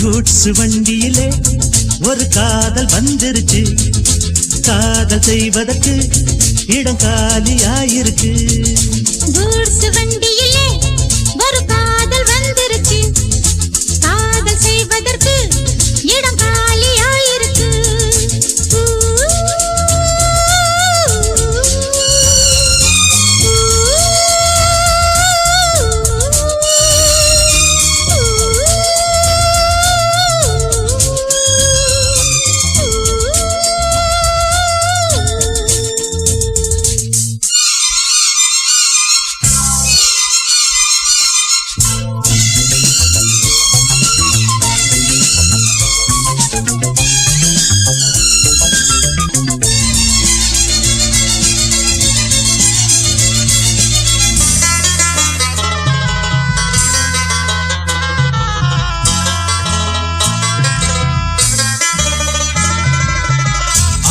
Goods வண்டியிலே ஒரு காதல் வந்துருச்சு. காதல் செய்வதற்கு இடம் காலியாயிருக்கு. கூட்ஸ் வண்டியிலே ஒரு காதல் வந்துருச்சு. காதல் செய்வதற்கு இடம் காலியாயிருக்கு.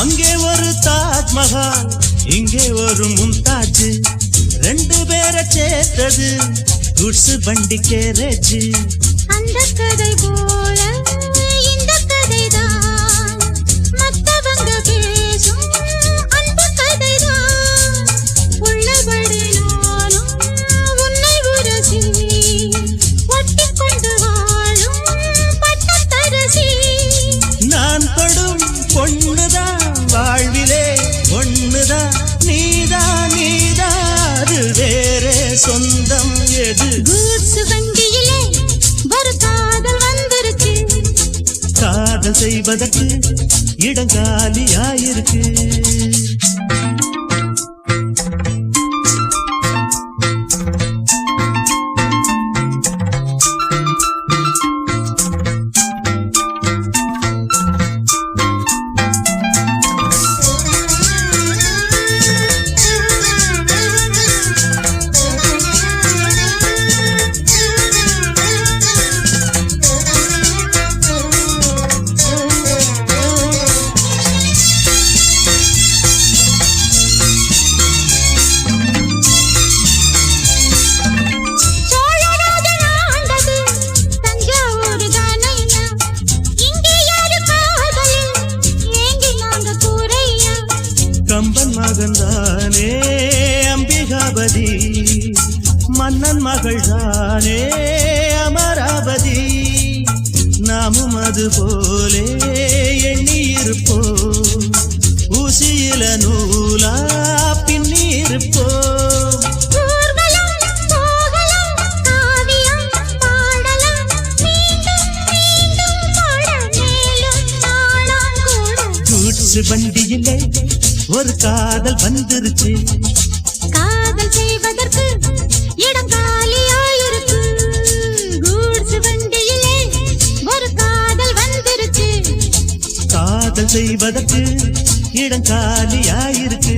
அங்கே ஒரு தாஜ்மஹால், இங்கே ஒரு மும்தாஜ். ரெண்டு பேரை சேர்த்தது குட்ஸ் வண்டி கேரேஜ். அந்த கதை போல இந்த கதைதான் மத்தவங்க பேசும் அன்பு கதைதான். உள்ளபடி நானும் உன்னை உரசி ஒட்டிக்கொண்டு வாழும் பட்டத்தரசி. நான் படும் பொண்ணுதான் வாழ்விலே ஒண்ணுதான். நீதான் நீதான் அது வேற சொந்தம் எது? கூட்ஸ் வண்டியிலே ஒரு காதல் வந்துருச்சு. காதல் செய்வதற்கு இடம் காலியாயிருக்கு. கம்பன் மகன்தானே அம்பிகாபதி, மன்னன் மகள் தானே அமராவதி. நாமும் அது போலே எண்ணி இருப்போம், ஊசியில நூலா பின்னி இருப்போம். கூட்ஸ் வண்டியிலே ஒரு காதல் வந்துருச்சு. காதல் செய்வதற்கு இடம் காலியாயிருக்கு. கூட்ஸ் வண்டியிலே ஒரு காதல் வந்துருச்சு. காதல் செய்வதற்கு இடம் காலியாயிருக்கு.